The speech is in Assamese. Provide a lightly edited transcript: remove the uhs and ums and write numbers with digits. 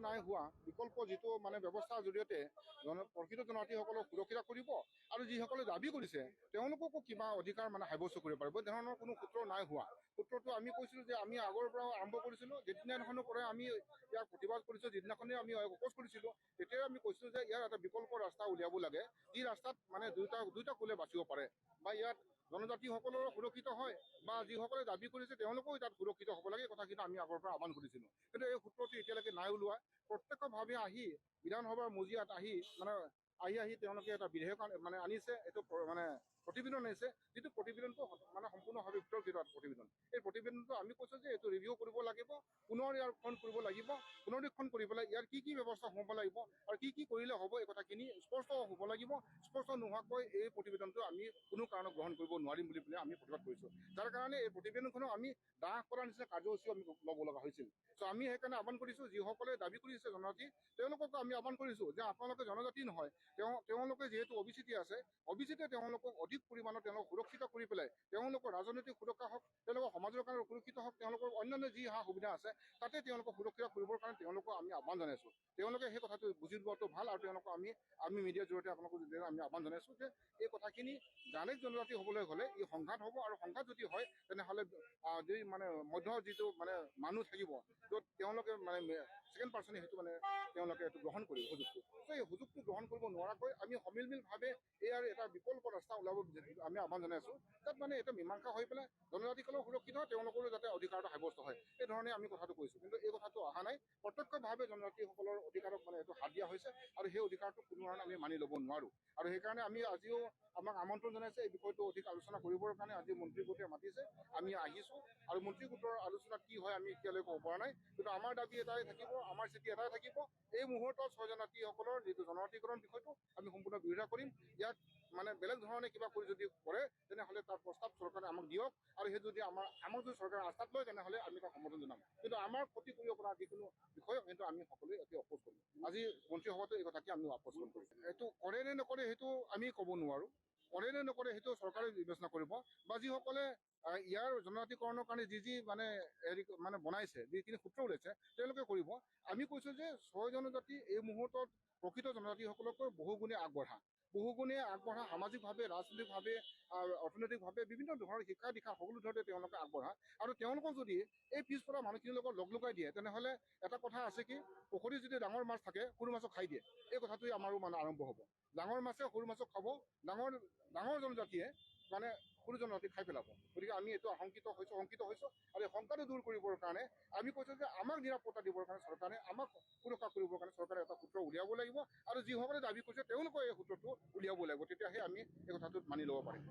নাই হোৱা বিকল্প যিটো মানে ব্যৱস্থাৰ জৰিয়তে প্ৰকৃত জনজাতিসকলক সুৰক্ষিত কৰিব আৰু যিসকলে দাবী কৰিছে তেওঁলোককো কিবা অধিকাৰ মানে সাব্যস্ত কৰিব পাৰিব ধৰণৰ কোনো সূত্ৰ নাই হোৱা। সূত্ৰটো আমি কৈছিলোঁ যে আমি আগৰ পৰা আৰম্ভ কৰিছিলোঁ, যিদিনাখনৰ পৰা আমি ইয়াক প্ৰতিবাদ কৰিছোঁ, যিদিনাখনেই আমি অপোজ কৰিছিলোঁ, তেতিয়াই আমি কৈছিলোঁ যে ইয়াৰ এটা বিকল্প ৰাস্তা উলিয়াব লাগে, যি ৰাস্তাত মানে দুইটা কোলে বাচিব পাৰে বা ইয়াত জনজাতিসকলৰ সুৰক্ষিত হয় বা যিসকলে দাবী কৰিছে তেওঁলোকেও তাত সুৰক্ষিত হ'ব লাগে, এই কথাখিনি আমি আগৰ পৰা আহ্বান কৰিছিলোঁ। কিন্তু এই সূত্ৰটো এতিয়ালৈকে নাই ওলোৱা। প্ৰত্যক্ষভাৱে আহি বিধানসভাৰ মজিয়াত আহি তেওঁলোকে এটা বিধেয়ক মানে আনিছে, এইটো মানে প্ৰতিবেদন আনিছে, যিটো প্ৰতিবেদনটো মানে সম্পূৰ্ণভাৱে বিতৰ্কিত প্ৰতিবেদন। এই প্ৰতিবেদনটো আমি কৈছোঁ যে এইটো ৰিভিউ কৰিব লাগিব, পুনৰ ইয়াৰ কৰিব লাগিব, পুনৰীক্ষণ কৰি পেলাই ইয়াৰ কি ব্যৱস্থা হ'ব লাগিব আৰু কি কৰিলে হ'ব এই কথাখিনি স্পষ্ট হ'ব লাগিব। স্পষ্ট নোহোৱাকৈ এই প্ৰতিবেদনটো আমি কোনো কাৰণত গ্ৰহণ কৰিব নোৱাৰিম বুলি আমি প্ৰতিবাদ কৰিছোঁ। যাৰ কাৰণে এই প্ৰতিবেদনখনক আমি দাহ কৰাৰ নিচিনা কাৰ্যসূচীও আমি ল'ব লগা হৈছিল। আমি সেইকাৰণে আহ্বান কৰিছোঁ, যিসকলে দাবী কৰিছে জনজাতি তেওঁলোককো আমি আহ্বান কৰিছোঁ যে আপোনালোকে জনজাতি নহয়, তেওঁলোকে যিহেতু অবিচিতি আছে, অবিচিতে তেওঁলোকক অধিক পৰিমাণৰ তেওঁলোকক সুৰক্ষিত কৰি পেলাই তেওঁলোকৰ ৰাজনৈতিক সুৰক্ষা হওক, তেওঁলোকৰ সমাজৰ কাৰণে সুৰক্ষিত হওক, তেওঁলোকৰ অন্যান্য যি সুবিধা আছে তাতে তেওঁলোকক সুৰক্ষিত কৰিবৰ কাৰণে তেওঁলোকক আমি আহ্বান জনাইছোঁ। তেওঁলোকে সেই কথাটো বুজি লোৱাটো ভাল আৰু তেওঁলোকক আমি মিডিয়াৰ জৰিয়তে আপোনালোকক আমি আহ্বান জনাইছোঁ যে এই কথাখিনি জানেক জনজাতি হ'বলৈ হ'লে ই সংঘাত হ'ব আৰু সংঘাত যদি হয় তেনেহ'লে যি মানে মধ্য যিটো মানে মানুহ থাকিব, য'ত তেওঁলোকে মানে ছেকেণ্ড পাৰ্চনে সেইটো মানে তেওঁলোকে এইটো গ্ৰহণ কৰিব সুযোগটো। এই সুযোগটো গ্ৰহণ কৰিব নোৱাৰাকৈ আমি সমিলমিলভাৱে ইয়াৰ এটা বিকল্প ৰাস্তা ওলাব আমি আহ্বান জনাইছোঁ, তাত মানে এটা মীমাংসা হৈ পেলাই জনজাতিসকলেও সুৰক্ষিত হয়, তেওঁলোকৰো যাতে অধিকাৰটো সাব্যস্ত হয়, এই ধৰণে আমি কথাটো কৈছোঁ। কিন্তু এই কথাটো অহা নাই, প্ৰত্যক্ষভাৱে জনজাতিসকলৰ অধিকাৰক মানে এইটো হাত দিয়া হৈছে আৰু সেই অধিকাৰটো কোনো ধৰণে আমি মানি ল'ব নোৱাৰোঁ। আৰু সেইকাৰণে আমি আজিও আমাক আমন্ত্ৰণ জনাইছে এই বিষয়টো অধিক আলোচনা কৰিবৰ কাৰণে, আজি মন্ত্ৰী গোটে মাতিছে, আমি আহিছোঁ আৰু মন্ত্ৰী গোটৰ আলোচনাত কি হয় আমি এতিয়ালৈকে ক'ব পৰা নাই। কিন্তু আমাৰ দাবী এটাই থাকিব, আমাৰ স্থিতি এটাই থাকিব, এই মুহূৰ্তত জনজাতিসকলৰ যিটো জনজাতিকৰণ বিষয়টো আমি সম্পূৰ্ণ বিৰোধিতা কৰিম। ইয়াত মানে বেলেগ ধৰণে কিবা কৰি যদি কৰে তেনেহ'লে তাৰ প্ৰস্তাৱ চৰকাৰে আমাক দিয়ক আৰু সেই যদি আমাক যদি চৰকাৰে আস্থাত লয় তেনেহ'লে আমি তাক সমৰ্থন জনাম। কিন্তু আমাৰ ক্ষতি কৰিব পৰা যিকোনো বিষয়ক কিন্তু আমি সকলোৱে অতি অপোজ কৰিম। আজি মন্ত্ৰীসভাতো এই কথাকে আমি আপোচ কৰিছোঁ। এইটো কৰে নে নকৰে সেইটো আমি ক'ব নোৱাৰোঁ, কৰে নে নকৰে সেইটো চৰকাৰে বিবেচনা কৰিব বা যিসকলে ইয়াৰ জনজাতিকৰণৰ কাৰণে যি মানে মানে বনাইছে, যিখিনি সূত্ৰ ওলাইছে তেওঁলোকে কৰিব। আমি কৈছোঁ যে ছয় জনজাতি এই মুহূৰ্তত প্ৰকৃত জনজাতিসকলকৈ বহুগুণে আগবঢ়া, সামাজিকভাৱে, ৰাজনৈতিকভাৱে, অৰ্থনৈতিকভাৱে বিভিন্ন ধৰণৰ শিক্ষা দীক্ষা সকলো ধৰণে তেওঁলোকে আগবঢ়া আৰু তেওঁলোকক যদি এই পিছপৰা মানুহখিনিৰ লগত লগাই দিয়ে তেনেহ'লে এটা কথা আছে কি, পুখুৰীত যদি ডাঙৰ মাছ থাকে সৰু মাছক খাই দিয়ে, এই কথাটোৱে আমাৰো মানে আৰম্ভ হ'ব। ডাঙৰ মাছে সৰু মাছক খাব, ডাঙৰ জনজাতিয়ে মানে সৰু জনজাতিক খাই পেলাব। গতিকে আমি এইটো শংকিত হৈছোঁ আৰু এই শংকাটো দূৰ কৰিবৰ কাৰণে আমি কৈছোঁ যে আমাক নিৰাপত্তা দিবৰ কাৰণে চৰকাৰে, আমাক সুৰক্ষা কৰিবৰ কাৰণে চৰকাৰে এটা সূত্ৰ উলিয়াব লাগিব আৰু যিসকলে দাবী কৰিছে তেওঁলোকে এই সূত্ৰটো উলিয়াব লাগিব, তেতিয়াহে আমি এই কথাটোত মানি ল'ব পাৰিম।